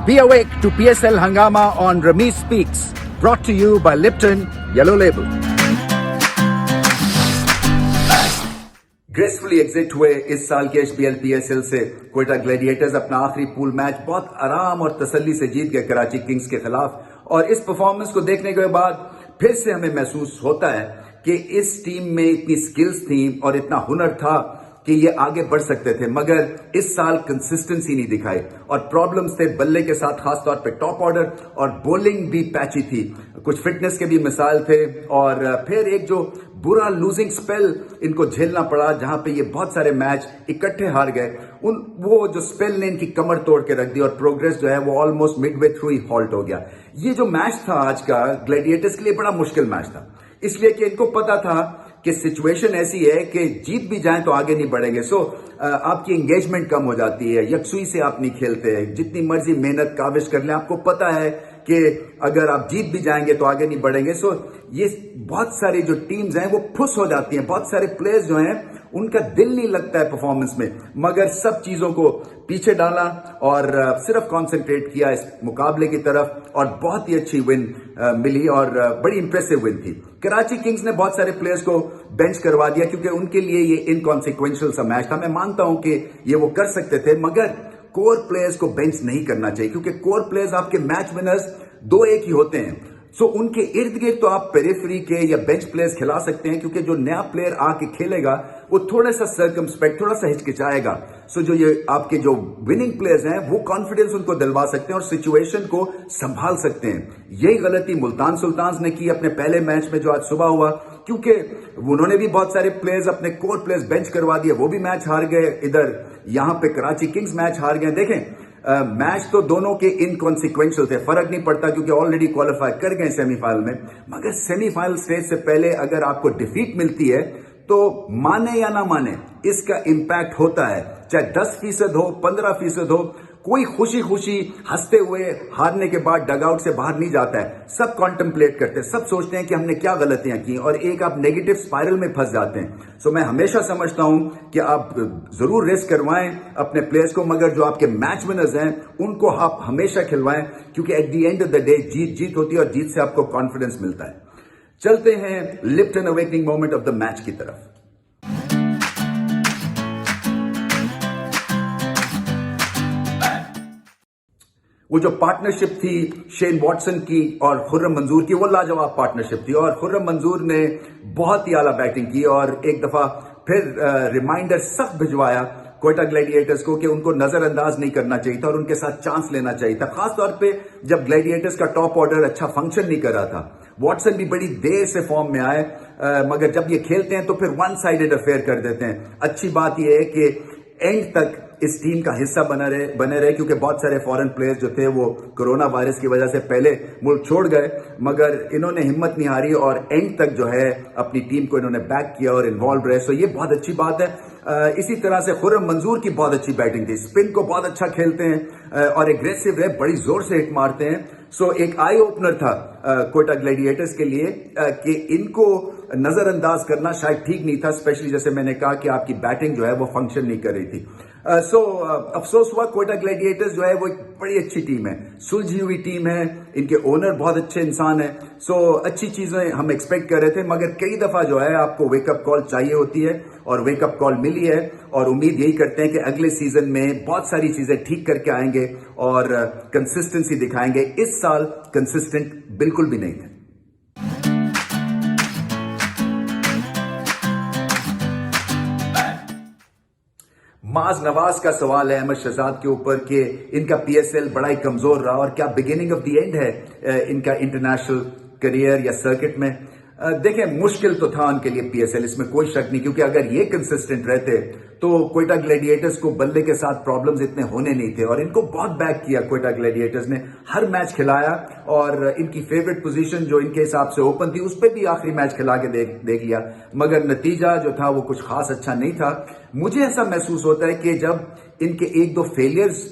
Be awake to PSL Hangama on Ramesh Speaks, brought to you by Lipton Yellow Label. Gracefully exit हुए इस साल के HBL PSL से Quetta Gladiators अपना आखिरी पूल मैच बहुत आराम और तसल्ली से जीत गए कराची किंग्स के खिलाफ। और इस परफॉर्मेंस को देखने के बाद फिर से हमें महसूस होता है कि इस टीम में इतनी स्किल्स थी और इतना हुनर था कि ये आगे बढ़ सकते थे, मगर इस साल कंसिस्टेंसी नहीं दिखाई और प्रॉब्लम्स थे बल्ले के साथ, खासतौर पे टॉप ऑर्डर, और बॉलिंग भी पैची थी, कुछ फिटनेस के भी मिसाल थे। और फिर एक जो बुरा लूजिंग स्पेल इनको झेलना पड़ा जहां पे ये बहुत सारे मैच इकट्ठे हार गए, वो जो स्पेल ने इनकी कमर तोड़ के रख दी और प्रोग्रेस जो है वो ऑलमोस्ट मिडवे थ्रू ही हॉल्ट हो गया। ये जो मैच था आज का ग्लैडिएटर्स के लिए बड़ा मुश्किल मैच था, इसलिए कि इनको पता था कि सिचुएशन ऐसी है कि जीत भी जाएं तो आगे नहीं बढ़ेंगे। सो आपकी एंगेजमेंट कम हो जाती है, यकसुई से आप नहीं खेलते, जितनी मर्जी मेहनत काविश कर लें आपको पता है कि अगर आप जीत भी जाएंगे तो आगे नहीं बढ़ेंगे। सो ये बहुत सारी जो टीम्स हैं वो फुस हो जाती हैं, बहुत सारे प्लेयर्स जो हैं उनका दिल नहीं लगता है परफॉर्मेंस में, मगर सब चीजों को पीछे डाला और सिर्फ कंसंट्रेट किया इस मुकाबले की तरफ और बहुत ही अच्छी विन मिली और बड़ी इंप्रेसिव विन थी। कराची किंग्स ने बहुत सारे प्लेयर्स को बेंच करवा दिया क्योंकि उनके लिए ये इनकॉन्सिक्वेंशियल सा मैच था। मैं मानता हूं कि ये वो कर सकते थे, मगर कोर प्लेयर्स को बेंच नहीं करना चाहिए क्योंकि कोर प्लेयर्स आपके मैच विनर्स दो एक ही होते हैं। सो उनके इर्द गिर्द तो आप पेरिफेरी के या बेंच प्लेयर्स खिला सकते हैं क्योंकि जो नया प्लेयर आके खेलेगा वो थोड़ा सा सर्कमस्पेक्ट, थोड़ा सा हिचकिचाएगा। सो जो ये आपके जो विनिंग प्लेयर्स हैं वो कॉन्फिडेंस उनको दिलवा सकते हैं और सिचुएशन को संभाल सकते हैं। यही गलती मुल्तान सुल्तान्स ने की अपने पहले मैच में जो आज सुबह हुआ, क्योंकि उन्होंने भी बहुत सारे प्लेयर्स अपने कोर प्लेयर्स बेंच करवा दिए, वो भी मैच हार गए। इधर यहां पे कराची किंग्स मैच हार गए। देखें मैच तो दोनों के इनकॉन्सिक्वेंशियल थे, फर्क नहीं पड़ता क्योंकि ऑलरेडी क्वालिफाई कर गए सेमीफाइनल में, मगर सेमीफाइनल स्टेज से पहले अगर आपको डिफीट मिलती है तो माने या ना माने इसका इंपैक्ट होता है, चाहे 10% हो 15% हो। कोई खुशी खुशी हंसते हुए हारने के बाद डगआउट से बाहर नहीं जाता है, सब कॉन्टेम्पलेट करते हैं, सब सोचते हैं कि हमने क्या गलतियां की और एक आप नेगेटिव स्पाइरल में फंस जाते हैं। सो मैं हमेशा समझता हूं कि आप जरूर रेस्ट करवाएं अपने प्लेयर्स को, मगर जो आपके मैच विनर्स हैं उनको आप हमेशा खिलवाएं क्योंकि at the end of the day जीत जीत होती है और जीत से आपको कॉन्फिडेंस मिलता है। चलते हैं Lipton awakening moment of the match की तरफ। वो जो पार्टनरशिप थी शेन वॉटसन की और खुर्रम मंजूर की, वो लाजवाब पार्टनरशिप थी और खुर्रम मंजूर ने बहुत ही आला बैटिंग की और एक दफा फिर रिमाइंडर सख्त भिजवाया क्वेटा ग्लैडिएटर्स को कि उनको नजरअंदाज नहीं करना चाहिए था और उनके साथ चांस लेना चाहिए था, खासतौर पे जब ग्लैडिएटर्स का टॉप ऑर्डर अच्छा फंक्शन नहीं कर रहा था। वॉटसन भी बड़ी देर से फॉर्म में आए, मगर जब ये खेलते हैं तो फिर वन साइडेड अफेयर कर देते हैं। अच्छी बात यह है कि एंड तक इस टीम का हिस्सा बने रहे क्योंकि बहुत सारे फॉरेन प्लेयर्स जो थे वो कोरोना वायरस की वजह से पहले मुल्क छोड़ गए, मगर इन्होंने हिम्मत नहीं हारी और एंड तक जो है अपनी टीम को इन्होंने बैक किया और इन्वॉल्व रहे। सो ये बहुत अच्छी बात है। इसी तरह से खुर्रम मंजूर की बहुत अच्छी बैटिंग थी, स्पिन को बहुत अच्छा खेलते हैं और एग्रेसिव रहे, बड़ी जोर से हिट मारते हैं। सो एक आई ओपनर था क्वेटा ग्लैडिएटर्स के लिए कि इनको नजरअंदाज करना शायद ठीक नहीं था, स्पेशली जैसे मैंने कहा कि आपकी बैटिंग जो है वो फंक्शन नहीं कर रही थी। अफसोस हुआ, क्वेटा ग्लैडिएटर्स जो है वो एक बड़ी अच्छी टीम है, सुलझी हुई टीम है, इनके ओनर बहुत अच्छे इंसान है। सो अच्छी चीजें हम एक्सपेक्ट कर रहे थे, मगर कई दफा जो है आपको वेकअप कॉल चाहिए होती है और वेकअप कॉल मिली है और उम्मीद यही करते हैं कि अगले सीजन में बहुत सारी चीजें ठीक करके आएंगे और कंसिस्टेंसी दिखाएंगे। इस साल कंसिस्टेंट बिल्कुल भी नहीं थे। माज नवाज का सवाल है अहमद शहजाद के ऊपर कि इनका पीएसएल बड़ा ही कमजोर रहा और क्या बिगिनिंग ऑफ द एंड है इनका इंटरनेशनल करियर या सर्किट में। देखें, मुश्किल तो था उनके लिए पीएसएल, इसमें कोई शक नहीं, क्योंकि अगर ये कंसिस्टेंट रहते तो क्वेटा ग्लैडिएटर्स को बल्ले के साथ प्रॉब्लम्स इतने होने नहीं थे और इनको बहुत बैक किया क्वेटा ग्लैडिएटर्स ने, हर मैच खिलाया और इनकी फेवरेट पोजीशन जो इनके हिसाब से ओपन थी उस पर भी आखिरी मैच खिला के देख लिया, मगर नतीजा जो था वो कुछ खास अच्छा नहीं था। मुझे ऐसा महसूस होता है कि जब इनके एक दो फेलियर्स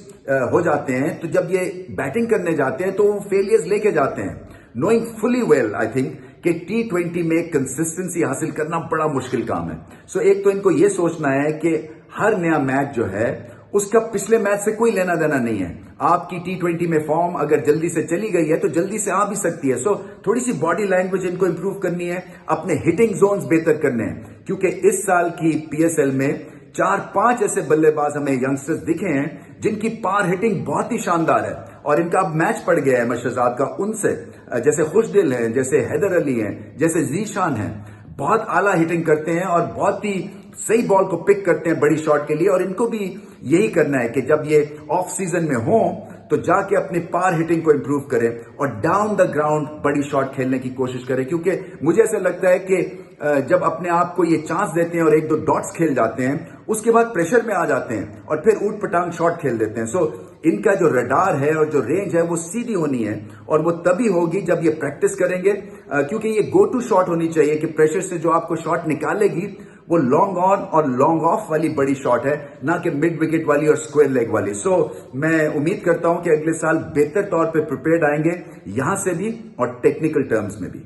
हो जाते हैं तो जब ये बैटिंग करने जाते हैं तो वो फेलियर्स लेके जाते हैं, knowing fully well I think कि T20 में कंसिस्टेंसी हासिल करना बड़ा मुश्किल काम है। सो एक तो इनको ये सोचना है कि हर नया मैच जो है उसका पिछले मैच से कोई लेना देना नहीं है। आपकी T20 में फॉर्म अगर जल्दी से चली गई है तो जल्दी से आ भी सकती है। सो थोड़ी सी बॉडी लैंग्वेज इनको इंप्रूव करनी है, अपने हिटिंग जोन्स बेहतर करने हैं, क्योंकि इस साल की PSL में 4-5 ऐसे बल्लेबाज हमें यंगस्टर्स दिखे हैं जिनकी पार हिटिंग बहुत ही शानदार है और इनका अब मैच पड़ गया है मशरजाद का उनसे, जैसे खुशदिल हैं, जैसे हैदर अली हैं, जैसे जीशान हैं। बहुत आला हिटिंग करते हैं और बहुत ही सही बॉल को पिक करते हैं बड़ी शॉट के लिए, और इनको भी यही करना है कि जब ये ऑफ सीजन में हो तो जाके अपनी पार हिटिंग को इंप्रूव करें और डाउन द ग्राउंड बड़ी शॉट खेलने की कोशिश करें, क्योंकि मुझे ऐसा लगता है कि जब अपने आप को ये चांस देते हैं और 1-2 डॉट्स खेल जाते हैं, उसके बाद प्रेशर में आ जाते हैं और फिर ऊट पटांग शॉट खेल देते हैं। सो इनका जो रडार है और जो रेंज है वो सीधी होनी है, और वो तभी होगी जब ये प्रैक्टिस करेंगे, क्योंकि ये गो टू शॉट होनी चाहिए कि प्रेशर से जो आपको शॉट निकालेगी वो लॉन्ग ऑन और लॉन्ग ऑफ वाली बड़ी शॉट है, ना कि मिड विकेट वाली और स्क्वायर लेग वाली। सो मैं उम्मीद करता हूं कि अगले साल बेहतर तौर पे प्रिपेयर्ड आएंगे, यहां से भी और टेक्निकल टर्म्स में भी।